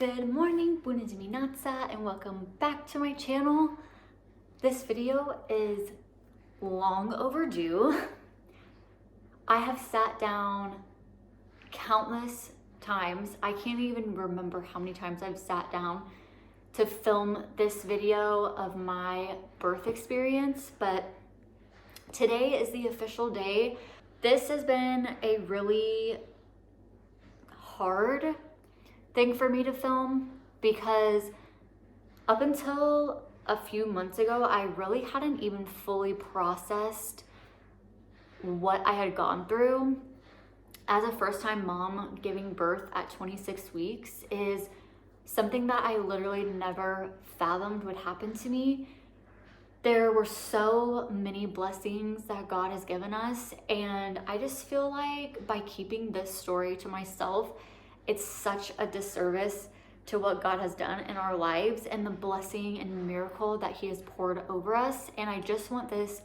Good morning, bună dimineața, and welcome back to my channel. This video is long overdue. I have sat down countless times. I can't even remember how many times I've sat down to film this video of my birth experience, but today is the official day. This has been a really hard thing for me to film because up until a few months ago, I really hadn't even fully processed what I had gone through. As a first-time mom, giving birth at 26 weeks is something that I literally never fathomed would happen to me. There were so many blessings that God has given us, and I just feel like by keeping this story to myself, it's such a disservice to what God has done in our lives and the blessing and miracle that He has poured over us. And I just want this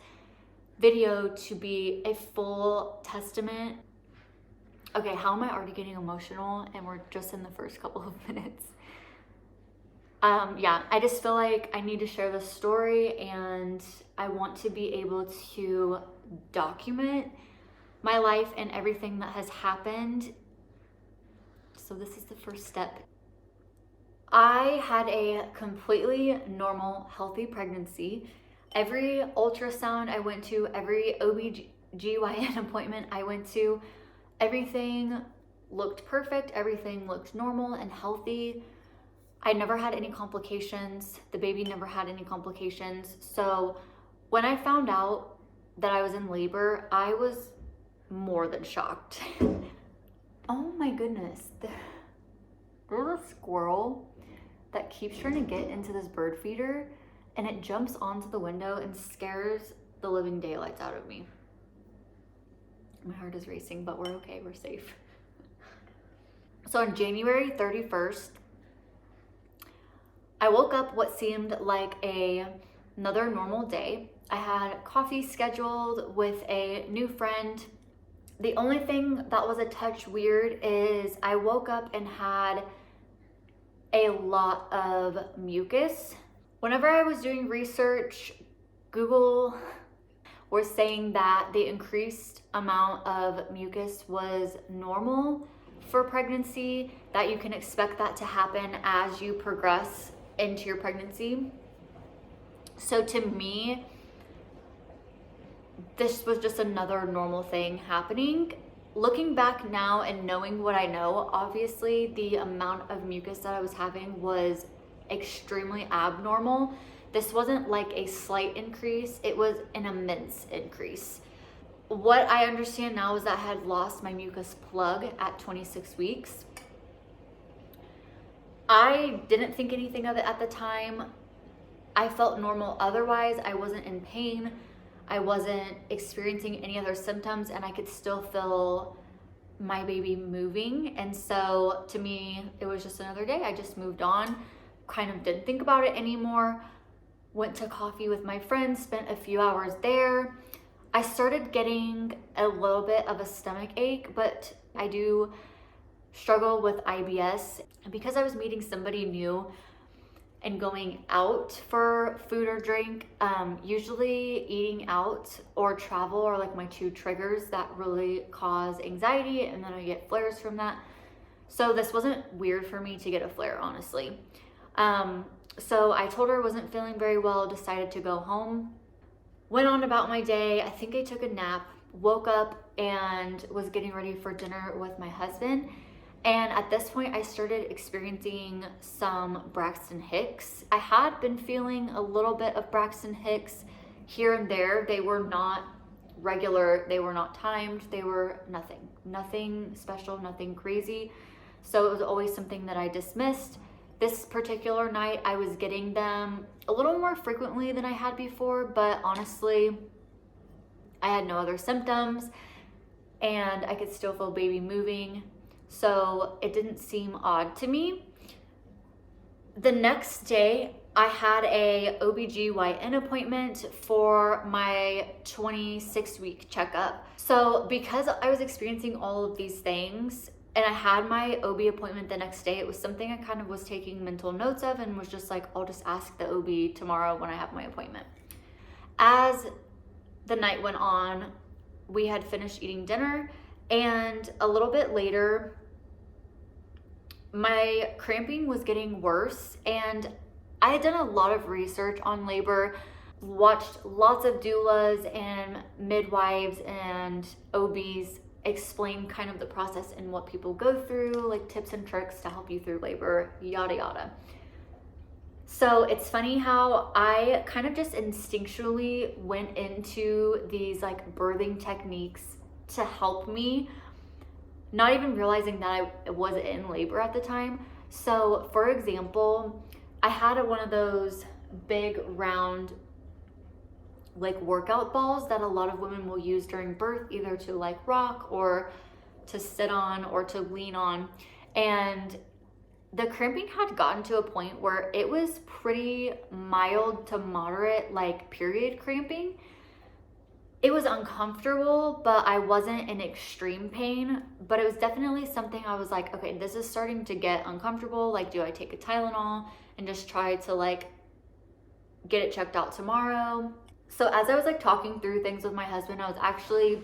video to be a full testament. Okay, how am I already getting emotional and we're just in the first couple of minutes? Yeah, I just feel like I need to share this story, and I want to be able to document my life and everything that has happened. So this is the first step. I had a completely normal, healthy pregnancy. Every ultrasound I went to, every OB/GYN appointment I went to, everything looked perfect. Everything looked normal and healthy. I never had any complications. The baby never had any complications. So when I found out that I was in labor, I was more than shocked. Oh my goodness, there's a squirrel that keeps trying to get into this bird feeder, and it jumps onto the window and scares the living daylights out of me. My heart is racing, but we're okay, we're safe. So on January 31st, I woke up what seemed like another normal day. I had coffee scheduled with a new friend. The only thing that was a touch weird is I woke up and had a lot of mucus. Whenever I was doing research, Google was saying that the increased amount of mucus was normal for pregnancy, that you can expect that to happen as you progress into your pregnancy. So to me, this was just another normal thing happening. Looking back now and knowing what I know, obviously the amount of mucus that I was having was extremely abnormal. This wasn't like a slight increase, it was an immense increase. What I understand now is that I had lost my mucus plug at 26 weeks. I didn't think anything of it at the time. I felt normal otherwise. I wasn't in pain. I wasn't experiencing any other symptoms, and I could still feel my baby moving. And so to me, it was just another day. I just moved on, kind of didn't think about it anymore. Went to coffee with my friends, spent a few hours there. I started getting a little bit of a stomach ache, but I do struggle with IBS. And because I was meeting somebody new and going out for food or drink, usually eating out or travel are like my two triggers that really cause anxiety, and then I get flares from that. So this wasn't weird for me to get a flare, honestly. So I told her I wasn't feeling very well, decided to go home. Went on about my day. I think I took a nap, woke up and was getting ready for dinner with my husband. And at this point, I started experiencing some Braxton Hicks. I had been feeling a little bit of Braxton Hicks here and there. They were not regular, they were not timed, they were nothing special, nothing crazy. So it was always something that I dismissed. This particular night, I was getting them a little more frequently than I had before, but honestly, I had no other symptoms and I could still feel baby moving. So it didn't seem odd to me. The next day, I had a OB/GYN appointment for my 26-week checkup. So because I was experiencing all of these things, And I had my OB appointment the next day. It was something I kind of was taking mental notes of and was just like, I'll just ask the OB tomorrow when I have my appointment. As the night went on, we had finished eating dinner, and a little bit later, my cramping was getting worse, and I had done a lot of research on labor, watched lots of doulas and midwives and OBs explain kind of the process and what people go through, like tips and tricks to help you through labor, yada yada. So it's funny how I kind of just instinctually went into these like birthing techniques to help me, not even realizing that I was in labor at the time. So for example, I had one of those big round like workout balls that a lot of women will use during birth, either to like rock or to sit on or to lean on. And the cramping had gotten to a point where it was pretty mild to moderate, like period cramping. It was uncomfortable, but I wasn't in extreme pain. But it was definitely something I was like, okay, this is starting to get uncomfortable. Like, do I take a Tylenol and just try to like get it checked out tomorrow? So as I was like talking through things with my husband, I was actually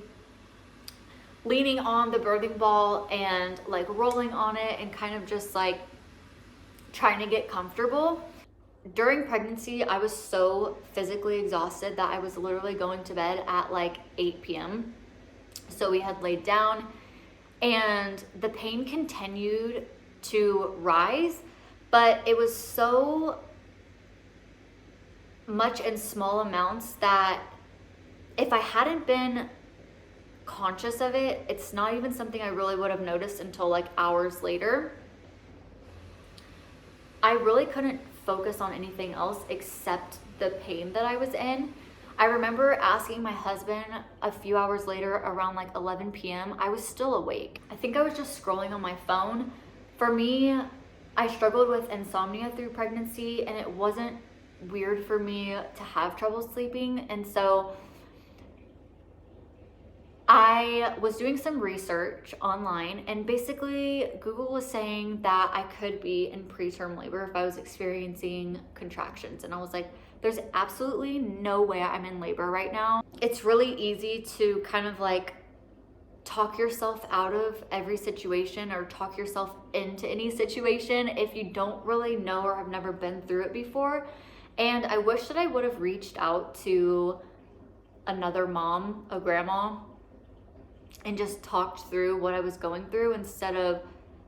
leaning on the birthing ball and like rolling on it and kind of just like trying to get comfortable. During pregnancy, I was so physically exhausted that I was literally going to bed at like 8 p.m. So we had laid down, and the pain continued to rise, but it was so much in small amounts that if I hadn't been conscious of it, it's not even something I really would have noticed until like hours later. I really couldn't focus on anything else except the pain that I was in. I remember asking my husband a few hours later around like 11 p.m. I was still awake. I think I was just scrolling on my phone. For me, I struggled with insomnia through pregnancy, and it wasn't weird for me to have trouble sleeping. And so I was doing some research online, and basically Google was saying that I could be in preterm labor if I was experiencing contractions. And I was like, there's absolutely no way I'm in labor right now. It's really easy to kind of like talk yourself out of every situation or talk yourself into any situation if you don't really know or have never been through it before. And I wish that I would have reached out to another mom, a grandma, and just talked through what I was going through instead of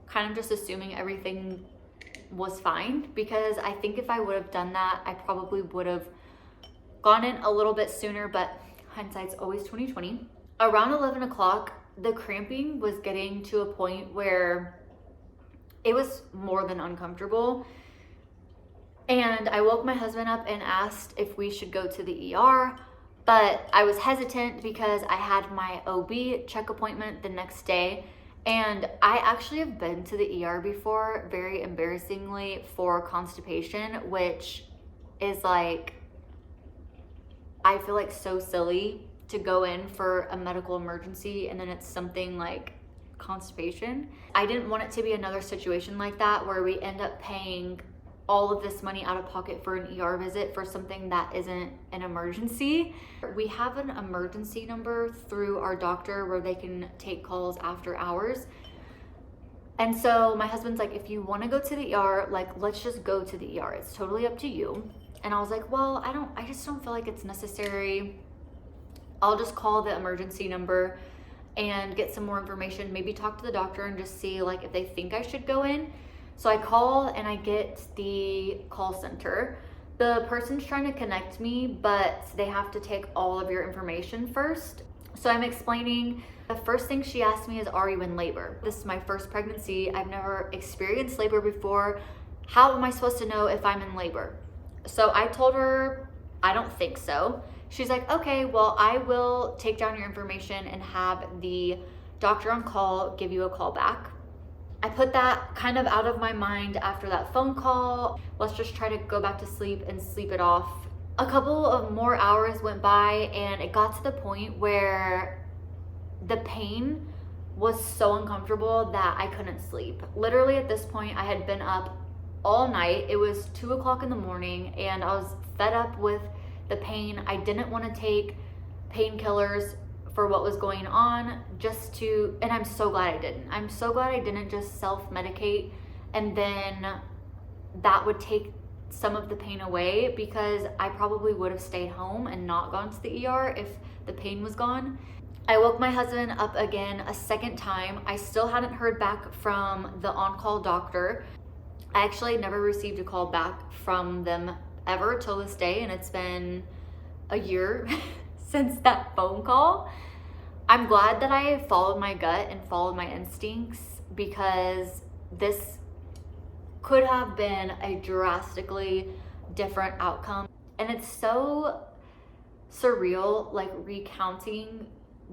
kind of just assuming everything was fine. Because I think if I would have done that, I probably would have gone in a little bit sooner, but hindsight's always 20/20. Around 11 o'clock, the cramping was getting to a point where it was more than uncomfortable. And I woke my husband up and asked if we should go to the ER, but I was hesitant because I had my OB check appointment the next day. And I actually have been to the ER before, very embarrassingly, for constipation, which is like, I feel like so silly to go in for a medical emergency and then it's something like constipation. I didn't want it to be another situation like that where we end up paying all of this money out of pocket for an ER visit for something that isn't an emergency. We have an emergency number through our doctor where they can take calls after hours. And so my husband's like, if you want to go to the ER, like, let's just go to the ER. It's totally up to you. And I was like, well, I just don't feel like it's necessary. I'll just call the emergency number and get some more information, maybe talk to the doctor and just see like if they think I should go in. So I call and I get the call center. The person's trying to connect me, but they have to take all of your information first. So I'm explaining, the first thing she asked me is, are you in labor? This is my first pregnancy. I've never experienced labor before. How am I supposed to know if I'm in labor? So I told her, I don't think so. She's like, okay, well, I will take down your information and have the doctor on call give you a call back. I put that kind of out of my mind after that phone call. Let's just try to go back to sleep and sleep it off. A couple of more hours went by and it got to the point where the pain was so uncomfortable that I couldn't sleep. Literally at this point, I had been up all night. It was 2 o'clock in the morning and I was fed up with the pain. I didn't want to take painkillers for what was going on and I'm so glad I didn't. I'm so glad I didn't just self-medicate and then that would take some of the pain away, because I probably would have stayed home and not gone to the ER if the pain was gone. I woke my husband up again a second time. I still hadn't heard back from the on-call doctor. I actually never received a call back from them ever till this day, and it's been a year since that phone call. I'm glad that I followed my gut and followed my instincts, because this could have been a drastically different outcome. And it's so surreal, like recounting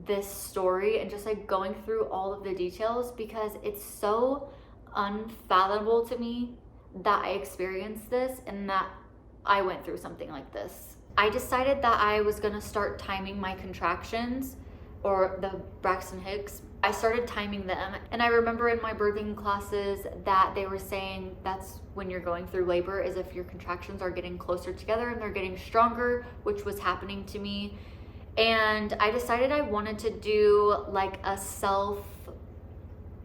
this story and just like going through all of the details, because it's so unfathomable to me that I experienced this and that I went through something like this. I decided that I was gonna start timing my contractions, or the Braxton Hicks. I started timing them, and I remember in my birthing classes that they were saying that's when you're going through labor, is if your contractions are getting closer together and they're getting stronger, which was happening to me. And I decided I wanted to do like a self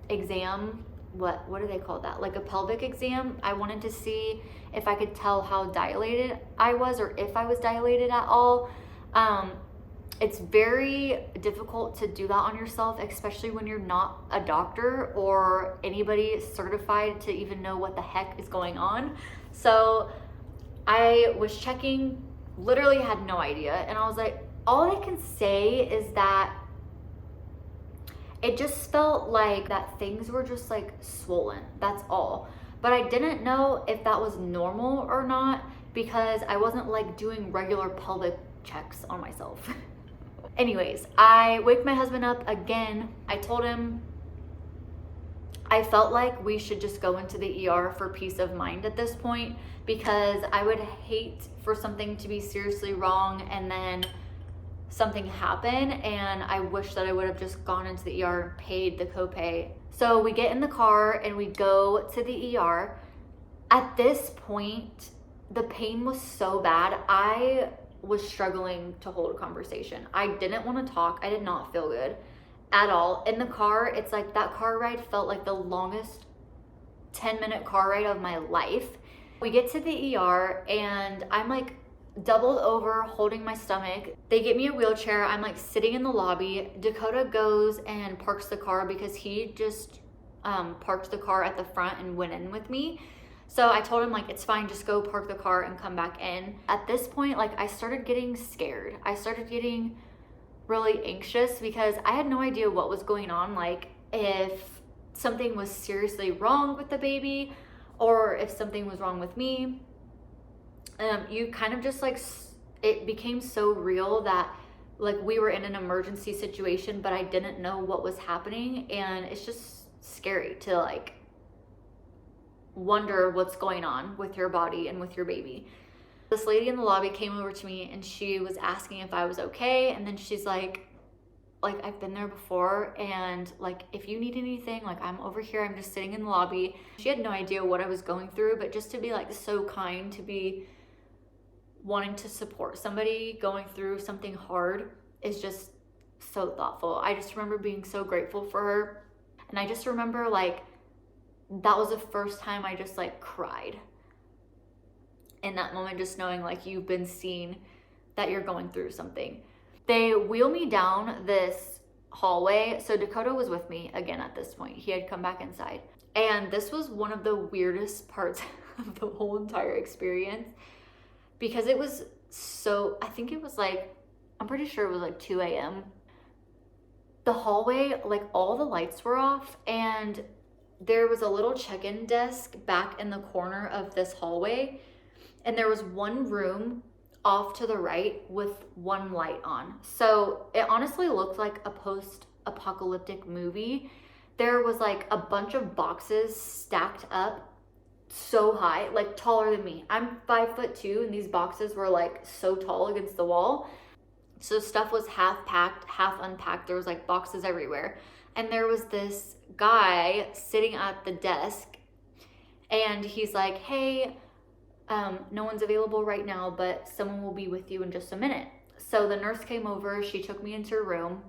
exam. What do they call that? Like a pelvic exam. I wanted to see if I could tell how dilated I was, or if I was dilated at all. It's very difficult to do that on yourself, especially when you're not a doctor or anybody certified to even know what the heck is going on. So I was checking, literally had no idea. And I was like, all I can say is that it just felt like that things were just like swollen. That's all. But I didn't know if that was normal or not, because I wasn't like doing regular pelvic checks on myself. Anyways, I wake my husband up again. I told him I felt like we should just go into the ER for peace of mind at this point, because I would hate for something to be seriously wrong and then something happen, and I wish that I would have just gone into the ER and paid the copay. So we get in the car and we go to the ER. At this point, the pain was so bad, I was struggling to hold a conversation. I didn't want to talk. I did not feel good at all. In the car, it's like that car ride felt like the longest 10-minute car ride of my life. We get to the ER and I'm like doubled over holding my stomach. They get me a wheelchair. I'm like sitting in the lobby. Dakota goes and parks the car, because he just parked the car at the front and went in with me. So I told him like, it's fine, just go park the car and come back in. At this point, like I started getting scared. I started getting really anxious, because I had no idea what was going on. Like if something was seriously wrong with the baby, or if something was wrong with me. You kind of just like, it became so real that like we were in an emergency situation, but I didn't know what was happening. And it's just scary to like wonder what's going on with your body and with your baby. This lady in the lobby came over to me and she was asking if I was okay. And then she's like, I've been there before, and like, if you need anything, like I'm over here, I'm just sitting in the lobby. She had no idea what I was going through, but just to be like so kind, to be wanting to support somebody going through something hard is just so thoughtful. I just remember being so grateful for her. And I just remember like, that was the first time I just like cried in that moment, just knowing like you've been seen, that you're going through something. They wheel me down this hallway. So Dakota was with me again at this point. He had come back inside. And this was one of the weirdest parts of the whole entire experience, because it was so, I think it was like, I'm pretty sure it was like 2 a.m. The hallway, like all the lights were off, and there was a little check-in desk back in the corner of this hallway, and there was one room off to the right with one light on. So it honestly looked like a post-apocalyptic movie. There was like a bunch of boxes stacked up so high, like taller than me. I'm 5'2", and these boxes were like so tall against the wall. So stuff was half packed, half unpacked. There was like boxes everywhere. and there was this guy sitting at the desk, and he's like, hey, no one's available right now, but someone will be with you in just a minute. So the nurse came over, she took me into her room.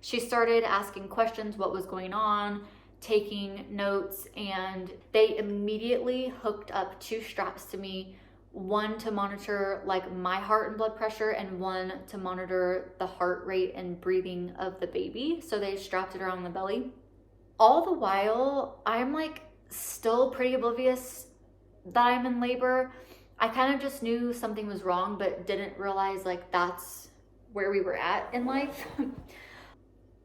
She started asking questions, what was going on, taking notes, and they immediately hooked up 2 straps to me, one to monitor like my heart and blood pressure, and one to monitor the heart rate and breathing of the baby. So they strapped it around the belly. All the while, I'm like still pretty oblivious that I'm in labor. I kind of just knew something was wrong, but didn't realize like that's where we were at in life.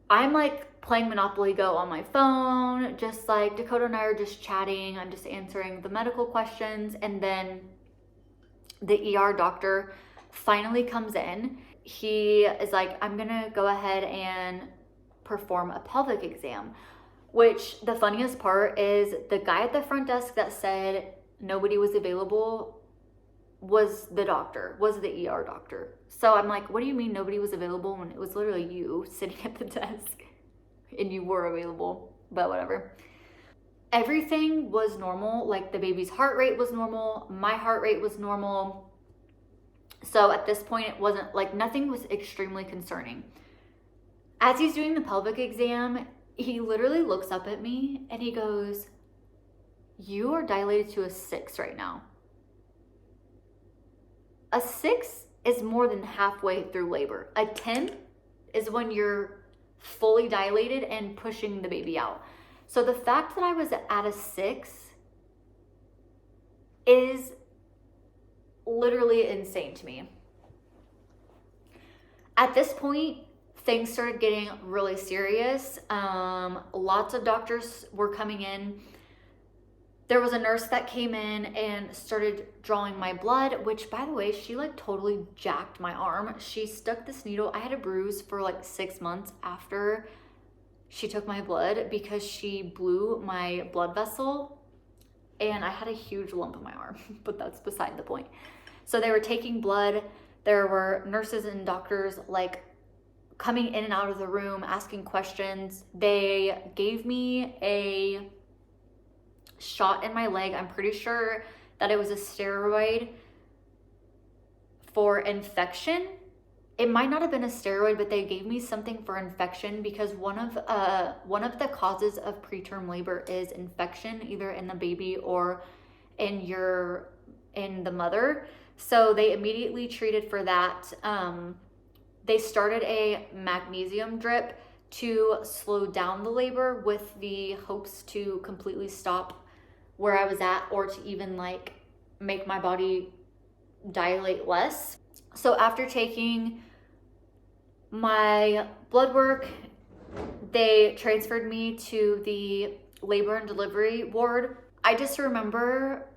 I'm like playing Monopoly Go on my phone, just like Dakota and I are just chatting. I'm just answering the medical questions. And then the ER doctor finally comes in. He is like, I'm gonna go ahead and perform a pelvic exam, which the funniest part is the guy at the front desk that said nobody was available was the doctor, was the ER doctor. So I'm like, what do you mean nobody was available when it was literally you sitting at the desk and you were available? But whatever. Everything was normal. Like the baby's heart rate was normal. My heart rate was normal. So at this point, it wasn't like nothing was extremely concerning. As he's doing the pelvic exam, he literally looks up at me and he goes, you are dilated to a 6 right now. A 6 is more than halfway through labor. A 10 is when you're fully dilated and pushing the baby out. So the fact that I was at a 6 is literally insane to me. At this point, things started getting really serious. Lots of doctors were coming in. There was a nurse that came in and started drawing my blood, which by the way, she like totally jacked my arm. She stuck this needle. I had a bruise for like 6 months after she took my blood because she blew my blood vessel and I had a huge lump in my arm, but that's beside the point. So they were taking blood. There were nurses and doctors like coming in and out of the room, asking questions. They gave me a shot in my leg. I'm pretty sure that it was a steroid for infection. It might not have been a steroid, but they gave me something for infection because one of the causes of preterm labor is infection, either in the baby or in the mother. So they immediately treated for that. They started a magnesium drip to slow down the labor with the hopes to completely stop where I was at or to even like make my body dilate less. So after taking my blood work, they transferred me to the labor and delivery ward. I just remember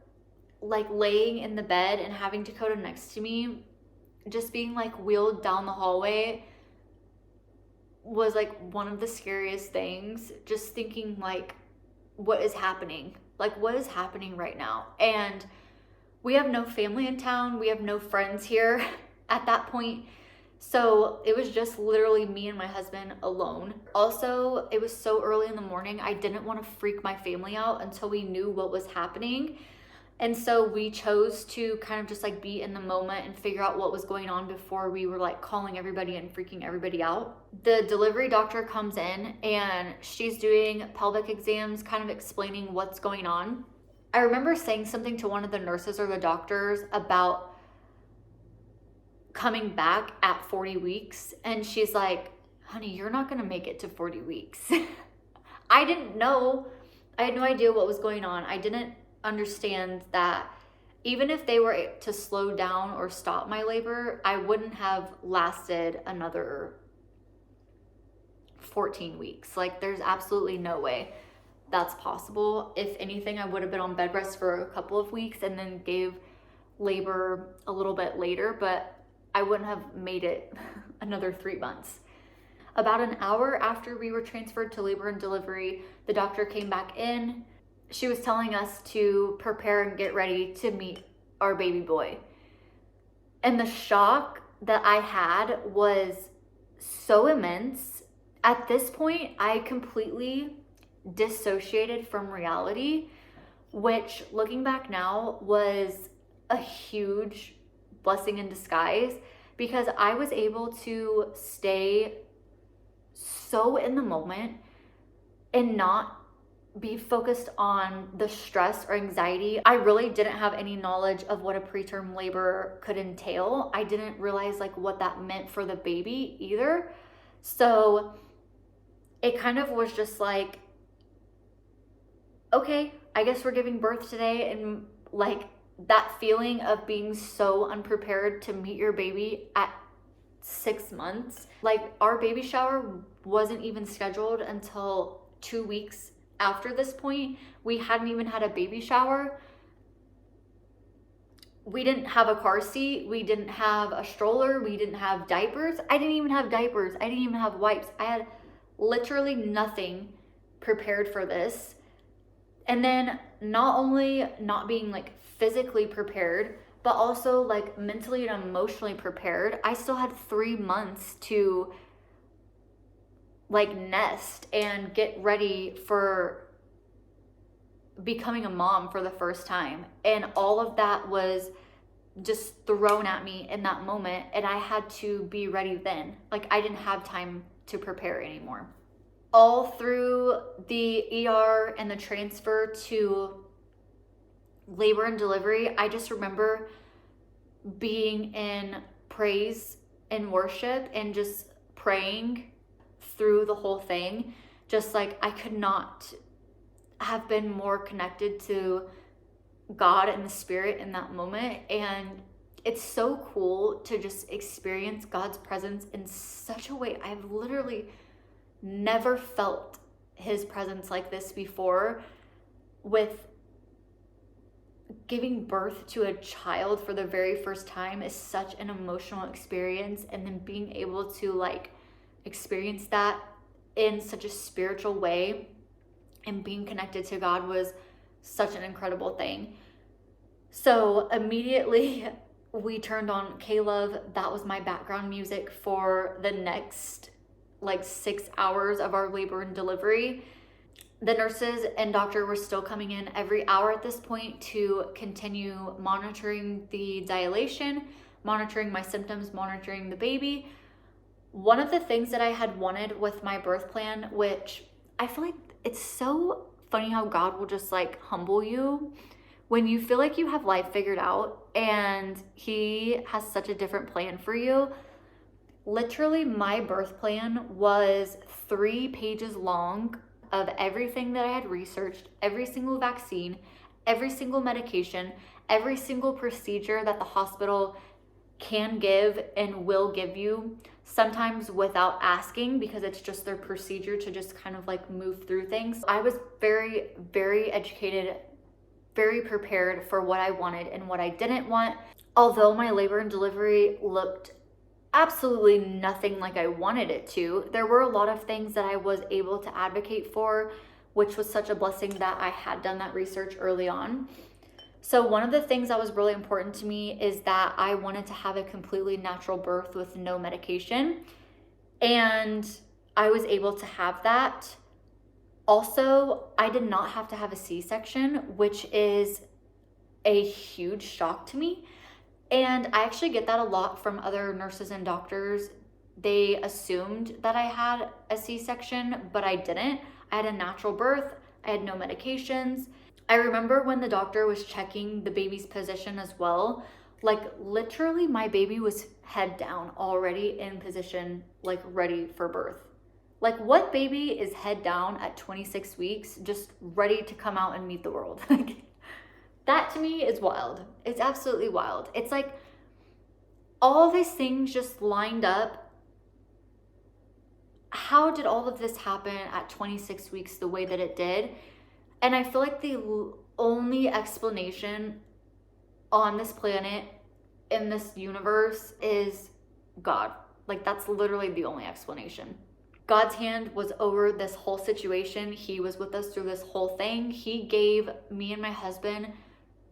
like laying in the bed and having Dakota next to me, just being like wheeled down the hallway was like one of the scariest things. Just thinking like, what is happening? Like, what is happening right now? And we have no family in town. We have no friends here at that point. So it was just literally me and my husband alone. Also, it was so early in the morning. I didn't want to freak my family out until we knew what was happening. And so we chose to kind of just like be in the moment and figure out what was going on before we were like calling everybody and freaking everybody out. The delivery doctor comes in and she's doing pelvic exams, kind of explaining what's going on. I remember saying something to one of the nurses or the doctors about coming back at 40 weeks. And she's like, honey, you're not going to make it to 40 weeks. I didn't know. I had no idea what was going on. I didn't understand that even if they were to slow down or stop my labor, I wouldn't have lasted another 14 weeks. Like, there's absolutely no way that's possible. If anything, I would have been on bed rest for a couple of weeks and then gave labor a little bit later, but I wouldn't have made it another 3 months. About an hour after we were transferred to labor and delivery, the doctor came back in. She was telling us to prepare and get ready to meet our baby boy. And the shock that I had was so immense. At this point, I completely dissociated from reality, which looking back now was a huge blessing in disguise, because I was able to stay so in the moment and not be focused on the stress or anxiety. I really didn't have any knowledge of what a preterm labor could entail. I didn't realize like what that meant for the baby either. So it kind of was just like, okay, I guess we're giving birth today. And like that feeling of being so unprepared to meet your baby at 6 months. Like our baby shower wasn't even scheduled until 2 weeks after this point. We hadn't even had a baby shower. We didn't have a car seat. We didn't have a stroller. We didn't have diapers. I didn't even have diapers. I didn't even have wipes. I had literally nothing prepared for this. And then not only not being like physically prepared, but also like mentally and emotionally prepared. I still had 3 months to like nest and get ready for becoming a mom for the first time. And all of that was just thrown at me in that moment. And I had to be ready then. Like I didn't have time to prepare anymore. All through the ER and the transfer to labor and delivery, I just remember being in praise and worship and just praying through the whole thing. Just like I could not have been more connected to God and the Spirit in that moment. And it's so cool to just experience God's presence in such a way. I've literally never felt his presence like this before, with giving birth to a child for the very first time is such an emotional experience. And then being able to like experience that in such a spiritual way and being connected to God was such an incredible thing. So immediately we turned on K-Love. That was my background music for the next like 6 hours of our labor and delivery. The nurses and doctor were still coming in every hour at this point to continue monitoring the dilation, monitoring my symptoms, monitoring the baby. One of the things that I had wanted with my birth plan, which I feel like it's so funny how God will just like humble you when you feel like you have life figured out and he has such a different plan for you. Literally, my birth plan was 3 pages long of everything that I had researched, every single vaccine, every single medication, every single procedure that the hospital can give and will give you, sometimes without asking because it's just their procedure to just kind of like move through things. I was very, very educated, very prepared for what I wanted and what I didn't want. Although my labor and delivery looked absolutely nothing like I wanted it to, there were a lot of things that I was able to advocate for, which was such a blessing that I had done that research early on. So one of the things that was really important to me is that I wanted to have a completely natural birth with no medication. And I was able to have that. Also, I did not have to have a C-section, which is a huge shock to me. And I actually get that a lot from other nurses and doctors. They assumed that I had a C-section, but I didn't. I had a natural birth. I had no medications. I remember when the doctor was checking the baby's position as well, like literally my baby was head down already in position, like ready for birth. Like what baby is head down at 26 weeks, just ready to come out and meet the world? Like that to me is wild. It's absolutely wild. It's like all these things just lined up. How did all of this happen at 26 weeks the way that it did? And I feel like the only explanation on this planet, in this universe, is God. Like that's literally the only explanation. God's hand was over this whole situation. He was with us through this whole thing. He gave me and my husband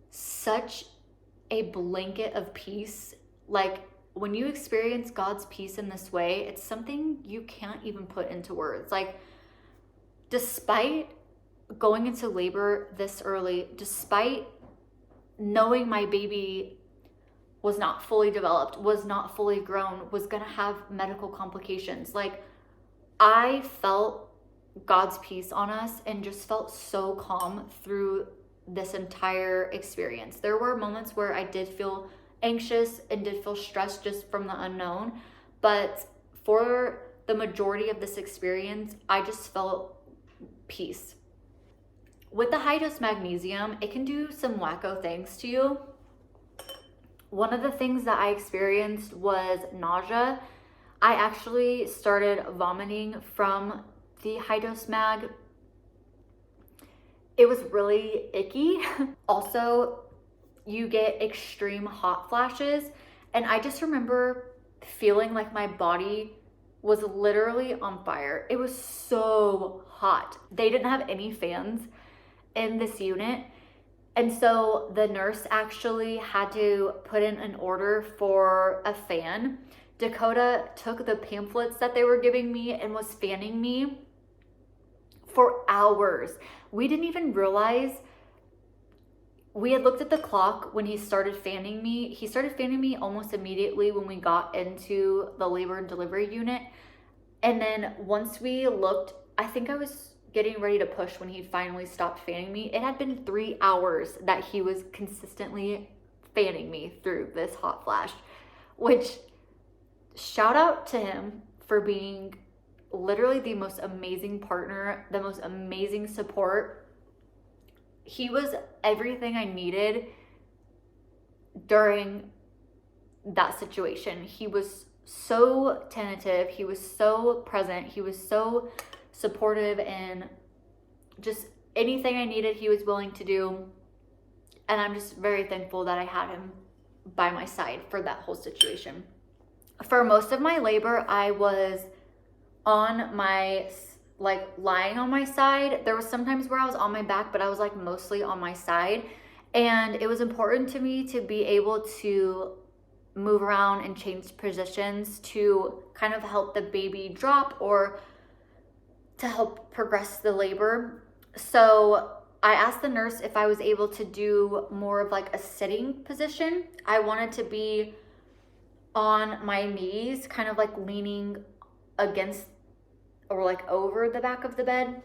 such a blanket of peace. Like when you experience God's peace in this way, it's something you can't even put into words. Like, despite going into labor this early, despite knowing my baby was not fully developed, was not fully grown, was gonna have medical complications, like, I felt God's peace on us and just felt so calm through this entire experience. There were moments where I did feel anxious and did feel stressed just from the unknown, but for the majority of this experience, I just felt peace. With the high dose magnesium, it can do some wacko things to you. One of the things that I experienced was nausea. I actually started vomiting from the high dose mag. It was really icky. Also, you get extreme hot flashes, and I just remember feeling like my body was literally on fire. It was so hot. They didn't have any fans in this unit, and so the nurse actually had to put in an order for a fan. Dakota took the pamphlets that they were giving me and was fanning me for hours. We didn't even realize. We had looked at the clock when he started fanning me. He started fanning me almost immediately when we got into the labor and delivery unit. And then once we looked, I think I was getting ready to push when he finally stopped fanning me. It had been 3 hours that he was consistently fanning me through this hot flash, which, shout out to him for being literally the most amazing partner, the most amazing support. He was everything I needed during that situation. He was so tentative. He was so present. He was so supportive, and just anything I needed, he was willing to do. And I'm just very thankful that I had him by my side for that whole situation. For most of my labor, I was on my, like, lying on my side. There was sometimes where I was on my back, but I was like mostly on my side. And it was important to me to be able to move around and change positions to kind of help the baby drop or to help progress the labor. So I asked the nurse if I was able to do more of like a sitting position. I wanted to be on my knees, kind of like leaning against or like over the back of the bed.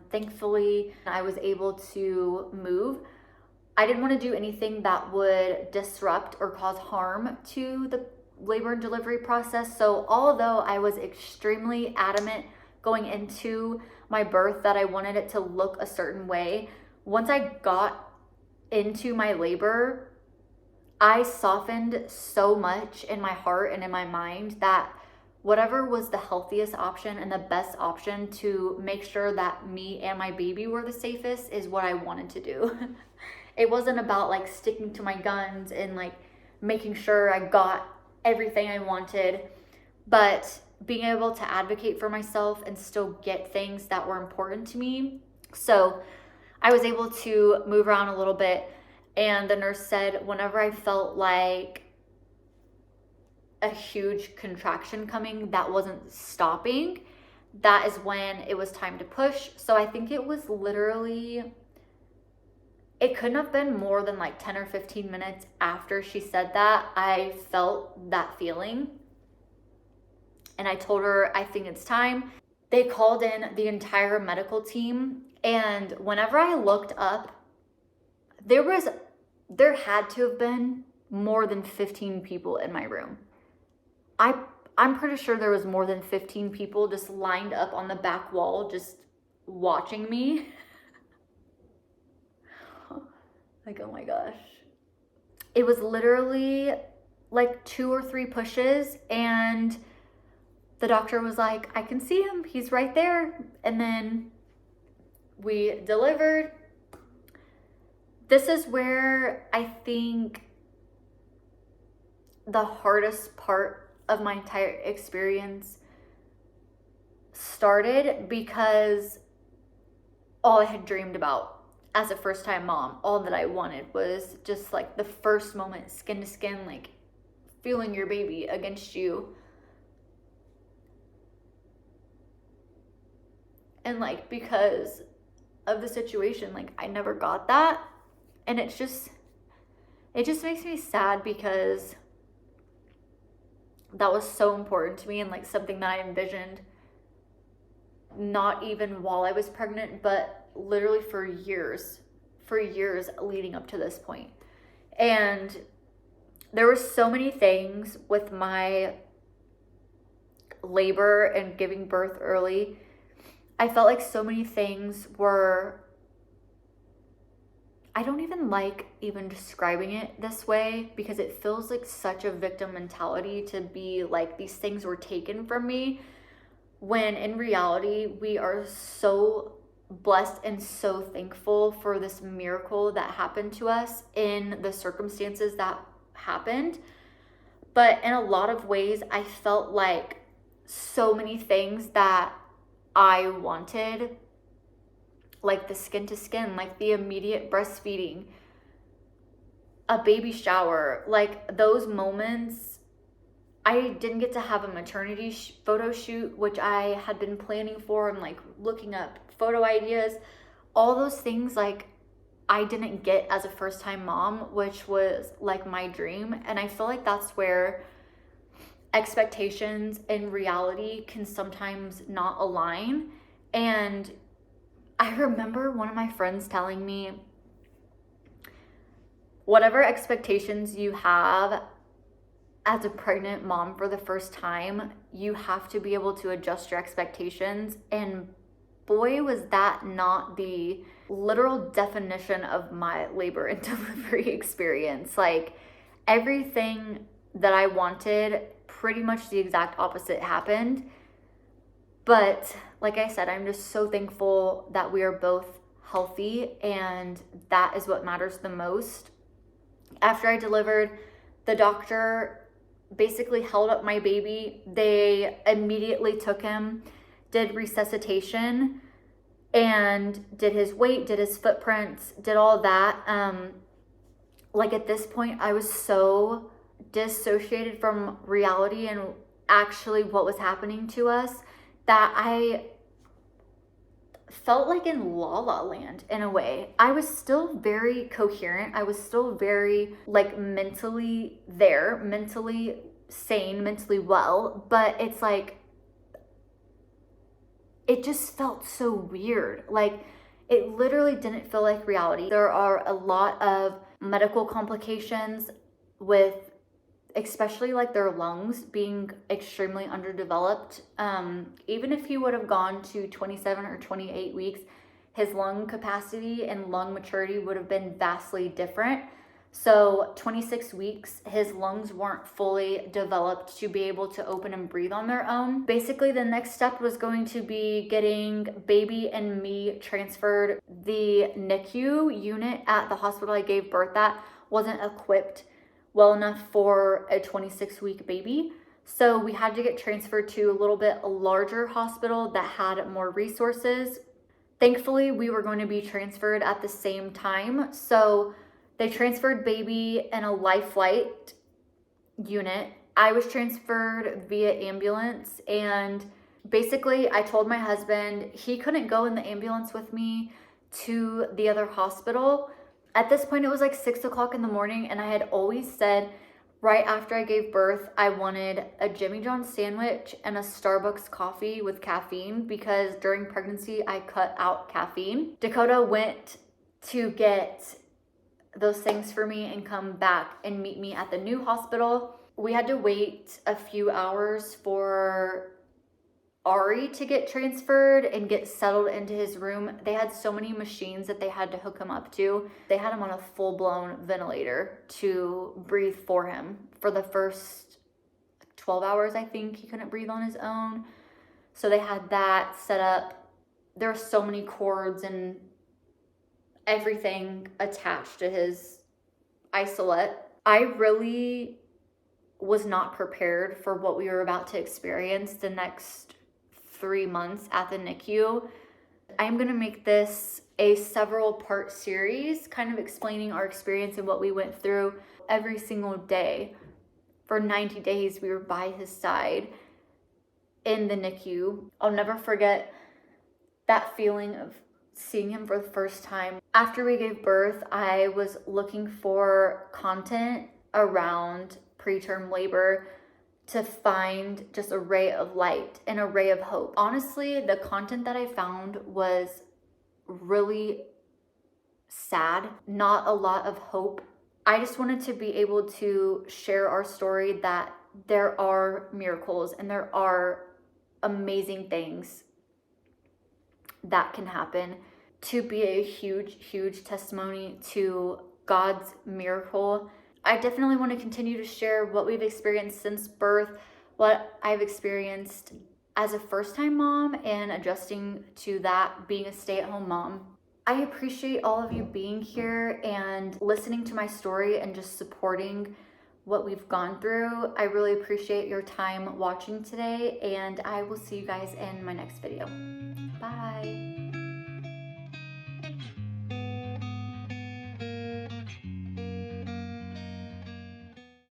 Thankfully, I was able to move. I didn't want to do anything that would disrupt or cause harm to the labor and delivery process. So although I was extremely adamant going into my birth that I wanted it to look a certain way, once I got into my labor, I softened so much in my heart and in my mind that whatever was the healthiest option and the best option to make sure that me and my baby were the safest is what I wanted to do. It wasn't about like sticking to my guns and like making sure I got everything I wanted, but being able to advocate for myself and still get things that were important to me. So I was able to move around a little bit, and the nurse said whenever I felt like a huge contraction coming that wasn't stopping, that is when it was time to push. So I think it was literally, it couldn't have been more than like 10 or 15 minutes after she said that I felt that feeling. And I told her, I think it's time. They called in the entire medical team, and whenever I looked up, there had to have been more than 15 people in my room. I'm pretty sure there was more than 15 people just lined up on the back wall, just watching me. Like, oh my gosh. It was literally like 2 or 3 pushes, and the doctor was like, I can see him, he's right there. And then we delivered. This is where I think the hardest part of my entire experience started, because all I had dreamed about as a first-time mom, all that I wanted was just like the first moment, skin to skin, like feeling your baby against you. And like, because of the situation, like I never got that. And it just makes me sad, because that was so important to me, and like something that I envisioned, not even while I was pregnant, but literally for years leading up to this point. And there were so many things with my labor and giving birth early. I felt like so many things were, I don't even like even describing it this way, because it feels like such a victim mentality to be like these things were taken from me, when in reality we are so blessed and so thankful for this miracle that happened to us in the circumstances that happened. But in a lot of ways, I felt like so many things that I wanted, like the skin to skin, like the immediate breastfeeding, a baby shower, like those moments. I didn't get to have a maternity photo shoot, which I had been planning for and like looking up photo ideas. All those things, like I didn't get as a first-time mom, which was like my dream. And I feel like that's where expectations and reality can sometimes not align. And I remember one of my friends telling me, whatever expectations you have as a pregnant mom for the first time, you have to be able to adjust your expectations. And boy, was that not the literal definition of my labor and delivery experience. Like everything that I wanted, pretty much the exact opposite happened. But like I said, I'm just so thankful that we are both healthy, and that is what matters the most. After I delivered, the doctor basically held up my baby. They immediately took him, did resuscitation, and did his weight, did his footprints, did all that. Like at this point, I was so dissociated from reality and actually what was happening to us that I felt like in La La Land in a way. I was still very coherent. I was still very like mentally there, mentally sane, mentally well, but it's like, it just felt so weird. Like it literally didn't feel like reality. There are a lot of medical complications with, especially like their lungs being extremely underdeveloped. Even if he would have gone to 27 or 28 weeks, his lung capacity and lung maturity would have been vastly different. So 26 weeks, his lungs weren't fully developed to be able to open and breathe on their own. Basically, the next step was going to be getting baby and me transferred. The NICU unit at the hospital I gave birth at wasn't equipped well enough for a 26-week baby. So we had to get transferred to a little bit larger hospital that had more resources. Thankfully, we were going to be transferred at the same time. So they transferred baby in a life flight unit. I was transferred via ambulance, and basically I told my husband he couldn't go in the ambulance with me to the other hospital. At this point, it was like 6 o'clock in the morning, and I had always said right after I gave birth, I wanted a Jimmy John's sandwich and a Starbucks coffee with caffeine, because during pregnancy, I cut out caffeine. Dakota went to get those things for me and come back and meet me at the new hospital. We had to wait a few hours for Ari to get transferred and get settled into his room. They had so many machines that they had to hook him up to. They had him on a full-blown ventilator to breathe for him. For the first 12 hours, I think, he couldn't breathe on his own. So they had that set up. There were so many cords and everything attached to his isolate. I really was not prepared for what we were about to experience the next 3 months at the NICU. I'm going to make this a several part series, kind of explaining our experience and what we went through every single day For 90 days, we were by his side in the NICU. I'll never forget that feeling of seeing him for the first time. After we gave birth, I was looking for content around preterm labor to find just a ray of light and a ray of hope. Honestly, the content that I found was really sad, not a lot of hope. I just wanted to be able to share our story, that there are miracles and there are amazing things that can happen, to be a huge testimony to God's miracle. I definitely want to continue to share what we've experienced since birth, what I've experienced as a first-time mom and adjusting to that, being a stay-at-home mom. I appreciate all of you being here and listening to my story and just supporting what we've gone through. I really appreciate your time watching today, and I will see you guys in my next video. Bye.